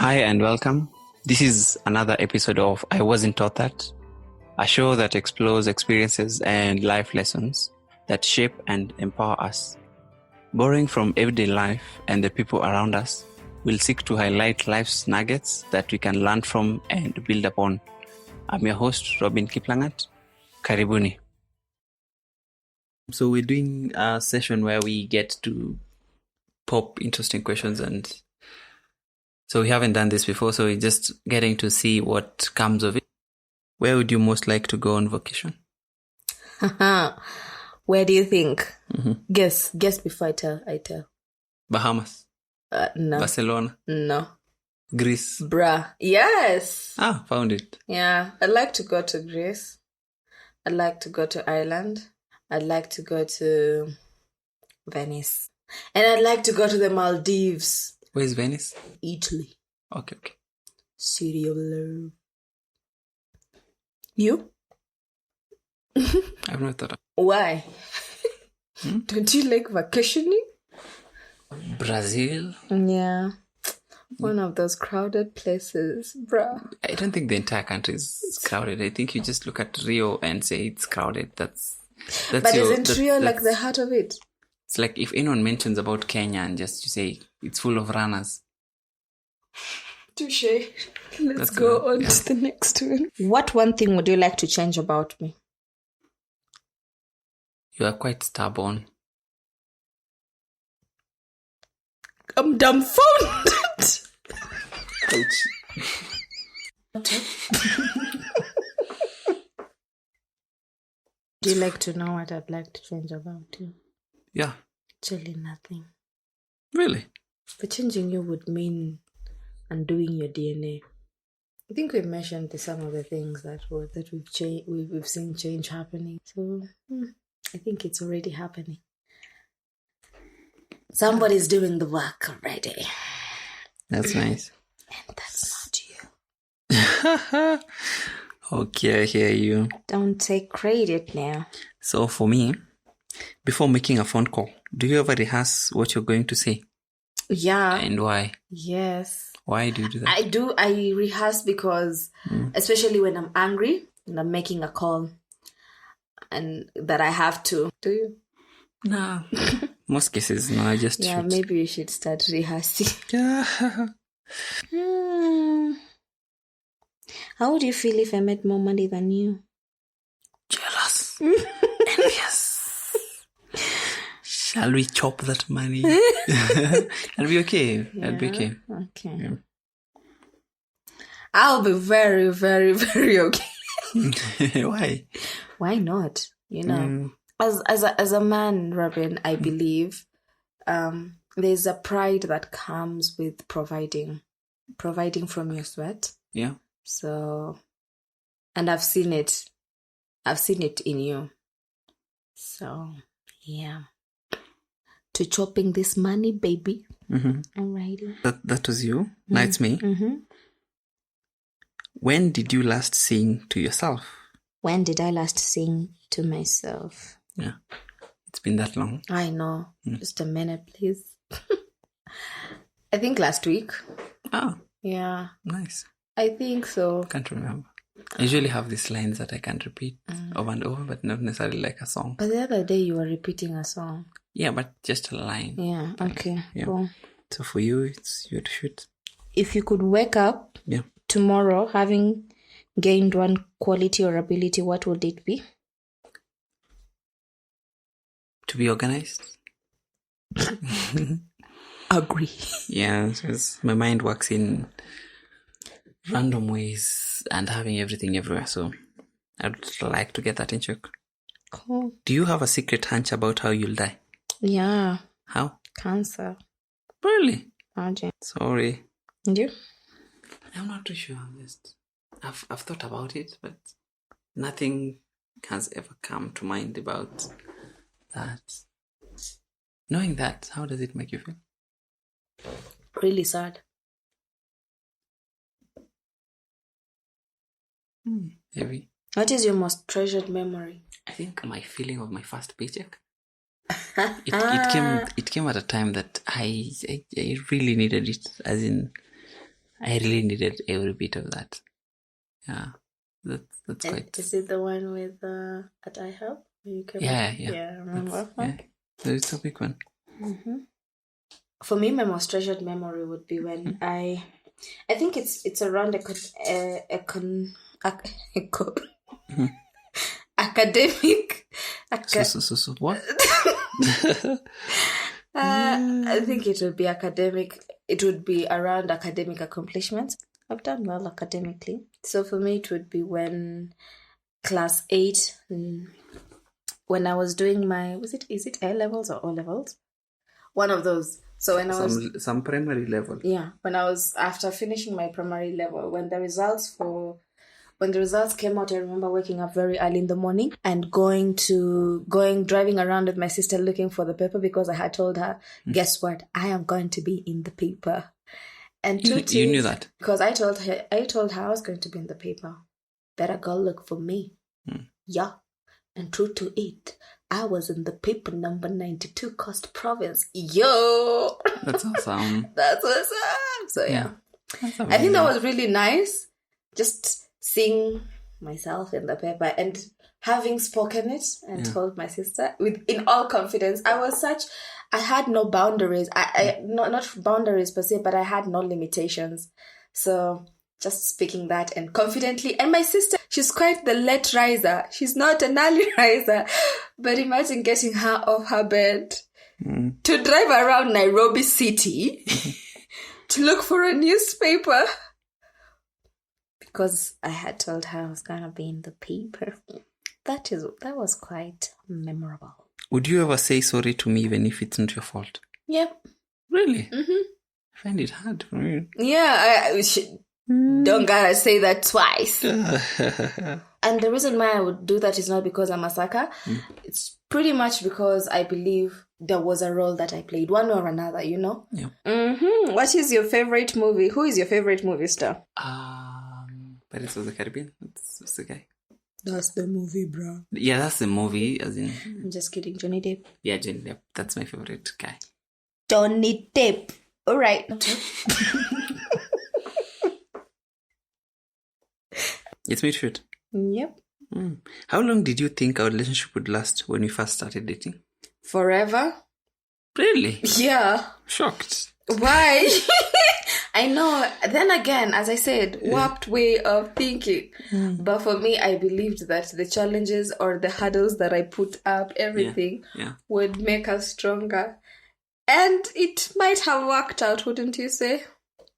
Hi and welcome. This is another episode of I Wasn't Taught That, a show that explores experiences and life lessons that shape and empower us. Borrowing from everyday life and the people around us, we'll seek to highlight life's nuggets that we can learn from and build upon. I'm your host, Robin Kiplangat. Karibuni. So we're doing a session where we get to pop interesting questions, and so we haven't done this before, so we're just getting to see what comes of it. Where would you most like to go on vacation? Where do you think? Mm-hmm. Guess before I tell. Bahamas? No. Barcelona? No. Greece? Bruh. Yes. Found it. Yeah. I'd like to go to Greece. I'd like to go to Ireland. I'd like to go to Venice. And I'd like to go to the Maldives. Where's Venice? Italy. Okay. City of love. You? I've not thought of. Why? Don't you like vacationing? Brazil? Yeah. One of those crowded places, bruh. I don't think the entire country is crowded. I think you just look at Rio and say it's crowded. That's but isn't Rio like the heart of it? It's like if anyone mentions about Kenya and just you say it's full of runners. Touché. Let's go on to the next one. What one thing would you like to change about me? You are quite stubborn. I'm dumbfounded. Ouch. Do you like to know what I'd like to change about you? Yeah. Actually, nothing. Really? But changing you would mean undoing your DNA. I think we mentioned some of the things that we've seen change happening. So I think it's already happening. Somebody's doing the work already. That's nice. And that's not you. Okay, I hear you. Don't take credit now. So for me, before making a phone call, do you ever rehearse what you're going to say? Yeah. And why? Yes. Why do you do that? I do. I rehearse because, especially when I'm angry and I'm making a call and that I have to. Do you? No. Most cases, no, I just shoot. Maybe you should start rehearsing. How would you feel if I made more money than you? Jealous. Envious. Shall we chop that money? I'll be okay. Yeah. I'll be okay. Okay. Yeah. I'll be very, very, very okay. Why? Why not? You know, as a man, Robin, I believe there's a pride that comes with providing from your sweat. Yeah. So, and I've seen it in you. So, yeah. To chopping this money, baby. Mm-hmm. Alrighty. That was you. Now it's me. Mm-hmm. When did you last sing to yourself? When did I last sing to myself? Yeah. It's been that long. I know. Just a minute, please. I think last week. Oh. Yeah. Nice. I think so. Can't remember. I usually have these lines that I can't repeat over and over, but not necessarily like a song. But the other day you were repeating a song. Yeah, but just a line. Yeah, okay. Yeah. Cool. So for you, it's your shoot. If you could wake up tomorrow having gained one quality or ability, what would it be? To be organized. Agree. Yeah, because my mind works in random ways and having everything everywhere. So I'd like to get that in check. Cool. Do you have a secret hunch about how you'll die? Yeah. How? Cancer. Really? Imagine. Sorry. And you? I'm not too sure. I've thought about it, but nothing has ever come to mind about that. Knowing that, how does it make you feel? Really sad. Heavy. What is your most treasured memory? I think my feeling of my first paycheck. It came at a time that I really needed it, as in I really needed every bit of that. Yeah, that's quite. Is it the one with at iHub? Yeah. I remember. Yeah, it's a big one. Mm-hmm. For me, my most treasured memory would be when I think it's around academic. So what? I think it would be academic. It would be around academic accomplishments. I've done well academically. So for me, it would be when class 8, when I was doing my, is it A levels or O levels? One of those. So when I was some primary level. Yeah, when I was after finishing my primary level, when the results came out, I remember waking up very early in the morning and driving around with my sister looking for the paper because I had told her, guess what? I am going to be in the paper. And you knew that? Because I told her I was going to be in the paper. Better go look for me. Yeah. And true to it, I was in the paper number 92 Coast Province. Yo! That's awesome. That's awesome. So yeah. I think that was really nice. Just seeing myself in the paper and having spoken it and told my sister in all confidence. I had no boundaries. I not boundaries per se, but I had no limitations. So just speaking that and confidently. And my sister, she's quite the late riser. She's not an early riser. But imagine getting her off her bed to drive around Nairobi City to look for a newspaper. Because I had told her I was going to be in the paper. That was quite memorable. Would you ever say sorry to me even if it's not your fault? Yep. Really? Mm-hmm. I find it hard for me. Yeah, don't gotta say that twice. And the reason why I would do that is not because I'm a sucker. It's pretty much because I believe there was a role that I played, one or another, you know? Yeah. Mm-hmm. What is your favorite movie? Who is your favorite movie star? Pirates of the Caribbean. That's the guy. That's the movie, bro. Yeah, that's the movie, as in... I'm just kidding. Johnny Depp. Yeah, Johnny Depp. That's my favorite guy. Johnny Depp. All right. It's me, shoot. Yep. How long did you think our relationship would last when we first started dating? Forever. Really? Yeah. Shocked. Why? I know. Then again, as I said, warped way of thinking. But for me, I believed that the challenges or the hurdles that I put up, everything would make us stronger. And it might have worked out, wouldn't you say?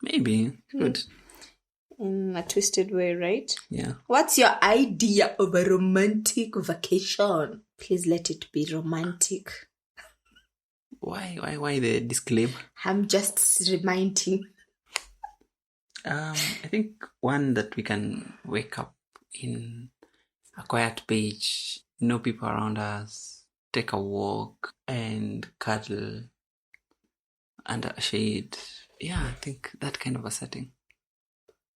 Maybe. Good. In a twisted way, right? Yeah. What's your idea of a romantic vacation? Please let it be romantic. Why the disclaimer? I'm just reminding. I think one that we can wake up in a quiet beach, no people around us, take a walk and cuddle under a shade. Yeah, I think that kind of a setting.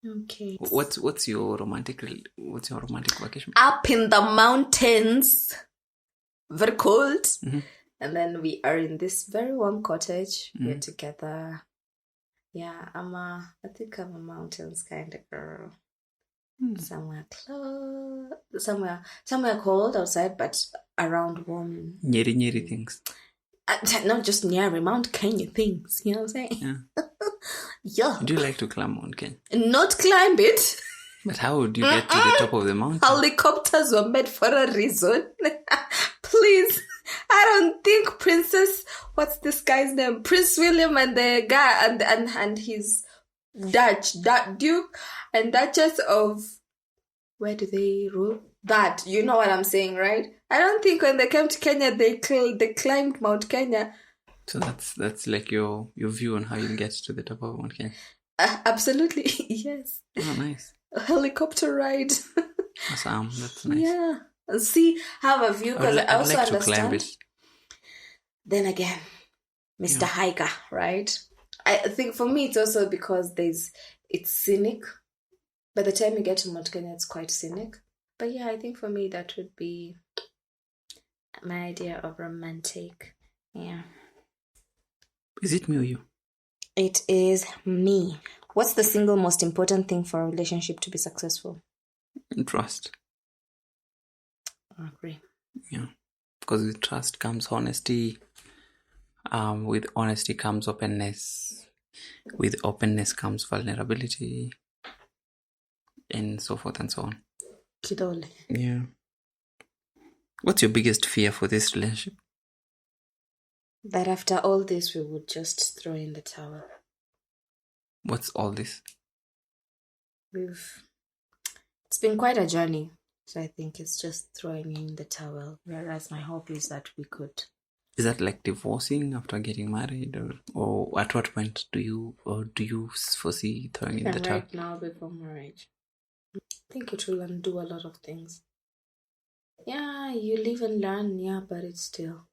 Okay. What's your romantic vacation? Up in the mountains, very cold, and then we are in this very warm cottage. We're together. Yeah, I think I'm a mountains kind of girl. Somewhere close, somewhere cold outside, but around warm. Nyeri things. Not just near Mount Kenya things, you know what I'm saying? Yeah. Yeah. Do you like to climb Mount Kenya? Not climb it. But how would you get to the top of the mountain? Helicopters were made for a reason. Please. I don't think what's this guy's name? Prince William and the guy and his Duke and Duchess of, where do they rule? That, you know what I'm saying, right? I don't think when they came to Kenya, they climbed Mount Kenya. So that's like your view on how you get to the top of Mount Kenya. Absolutely, yes. Oh, nice. A helicopter ride. Awesome, that's nice. Yeah. See, have a view, because I also like understand. To climb it. Then again, Mr. Hiker, right? I think for me it's also because it's scenic. By the time you get to Mount Kenya, it's quite scenic. But yeah, I think for me that would be my idea of romantic. Yeah. Is it me or you? It is me. What's the single most important thing for a relationship to be successful? Trust. I agree. Yeah. Because with trust comes honesty. With honesty comes openness. With openness comes vulnerability. And so forth and so on. Kidole. Yeah. What's your biggest fear for this relationship? That after all this, we would just throw in the towel. What's all this? It's been quite a journey. So I think it's just throwing in the towel. Whereas my hope is that we could. Is that like divorcing after getting married, or at what point do you foresee throwing in the towel? Right now, before marriage, I think it will undo a lot of things. Yeah, you live and learn. Yeah, but it's still.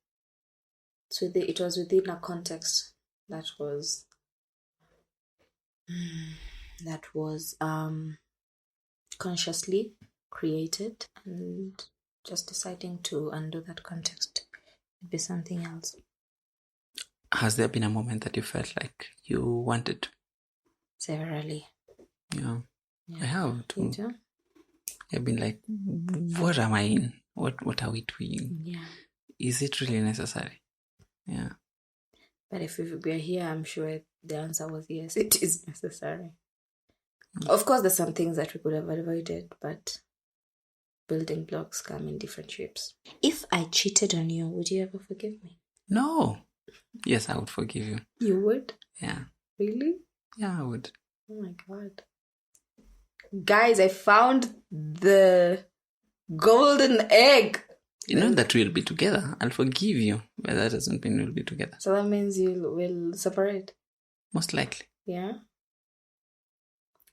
So it was within a context that was consciously created, and just deciding to undo that context would be something else. Has there been a moment that you felt like you wanted to? Severally. Yeah. I have too. You too? I've been like, what am I in? What are we doing? Yeah. Is it really necessary? Yeah. But if we are here, I'm sure the answer was yes, it is necessary. Of course, there's some things that we could have avoided, but building blocks come in different shapes. If I cheated on you, would you ever forgive me? No. Yes, I would forgive you. You would? Yeah. Really? Yeah, I would. Oh my God. Guys, I found the golden egg. You know that we'll be together. I'll forgive you, but that doesn't mean we'll be together. So that means you will separate? Most likely. Yeah.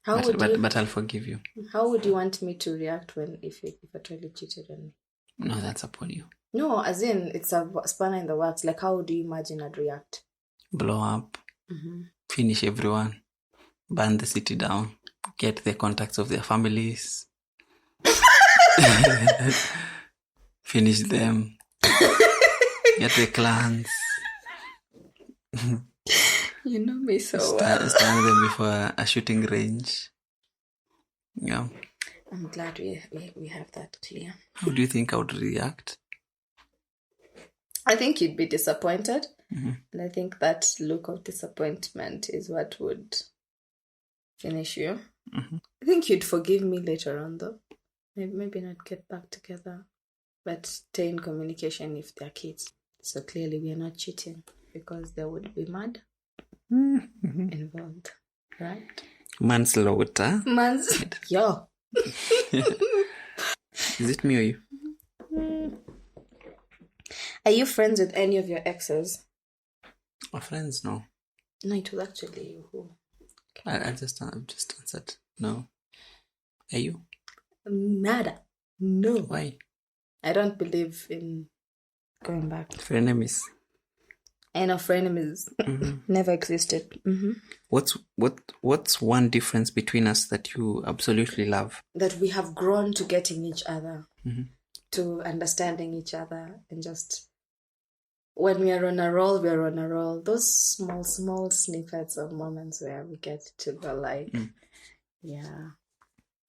But I'll forgive you. How would you want me to react if I totally cheated on me? No, that's upon you. No, as in, it's a spanner in the works. Like, how do you imagine I'd react? Blow up. Finish everyone. Burn the city down. Get the contacts of their families. Finish them. Get the clans. You know me so well. Stand them before a shooting range. Yeah. I'm glad we have that clear. How do you think I would react? I think you'd be disappointed. Mm-hmm. And I think that look of disappointment is what would finish you. Mm-hmm. I think you'd forgive me later on, though. Maybe not get back together, but stay in communication if they're kids. So clearly we are not cheating because there would be murder involved, right? Manslaughter. Yo. Is it me or you? Are you friends with any of your exes? My friends, no. No, it was actually you who. I've just answered no. Are you? Nada. No. Why? I don't believe in going back. Frenemies. I know frenemies never existed. What's one difference between us that you absolutely love? That we have grown to getting each other, to understanding each other, and just when we are on a roll, we are on a roll. Those small snippets of moments where we get to go like, yeah.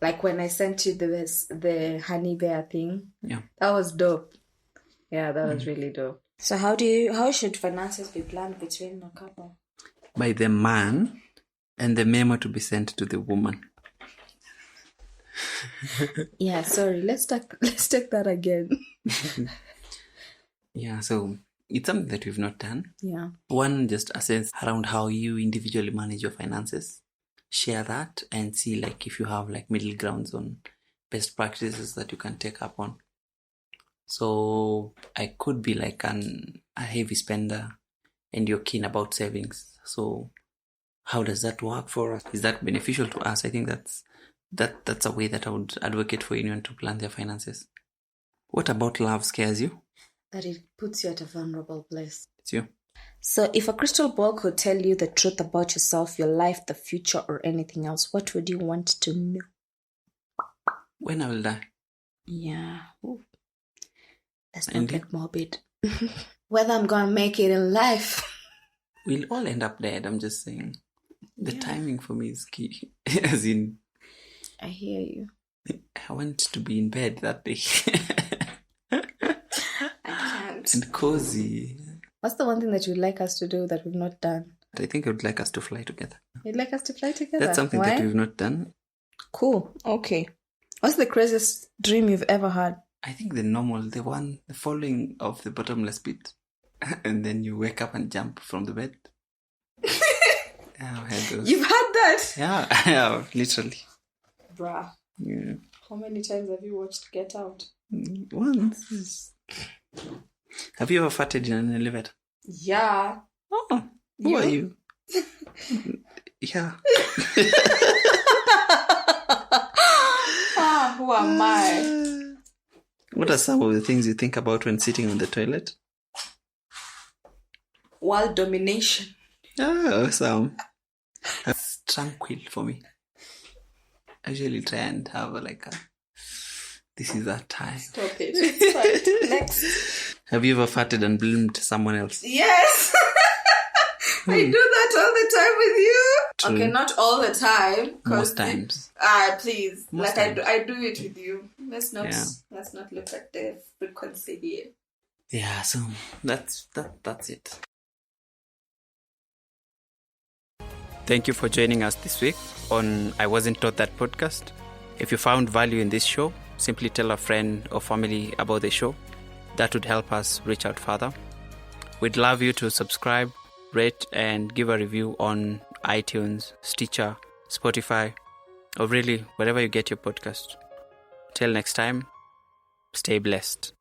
Like when I sent you the honey bear thing. Yeah. That was dope. Yeah, that was really dope. So how should finances be planned between a couple? By the man, and the memo to be sent to the woman. Yeah, sorry. Let's take that again. Yeah, so it's something that we've not done. Yeah. One, just assess around how you individually manage your finances. Share that and see like if you have like middle grounds on best practices that you can take up on. So I could be like a heavy spender and you're keen about savings. So how does that work for us? Is that beneficial to us? I think that's a way that I would advocate for anyone to plan their finances. What about love scares you? That it puts you at a vulnerable place. It's you. So if a crystal ball could tell you the truth about yourself, your life, the future, or anything else, what would you want to know? When I will die. Yeah. Ooh. Let's not get morbid. Whether I'm going to make it in life. We'll all end up dead, I'm just saying. The timing for me is key. As in, I hear you. I want to be in bed that day. I can't. And cozy. What's the one thing that you'd like us to do that we've not done? I think I would like us to fly together. You'd like us to fly together? That's something Why? that we've not done. Cool. Okay. What's the craziest dream you've ever had? I think the falling of the bottomless pit. And then you wake up and jump from the bed. You've had that? Yeah, I have, literally. Bruh. Yeah. How many times have you watched Get Out? Once. Have you ever farted in an elevator? Yeah. Oh, who are you? Yeah. Who am I? What are some of the things you think about when sitting on the toilet? World domination. Awesome. That's tranquil for me. I usually try and have this is our time. Stop it. It's fine. Next. Have you ever farted and blamed someone else? Yes. I do that all the time with you. True. Okay, not all the time. Most times. Please. Most I times. do it with you. Let's not look at the frequency here. Yeah, so that's it. Thank you for joining us this week on I Wasn't Taught That podcast. If you found value in this show, simply tell a friend or family about the show. That would help us reach out further. We'd love you to subscribe, rate, and give a review on iTunes, Stitcher, Spotify, or really wherever you get your podcast. Till next time, stay blessed.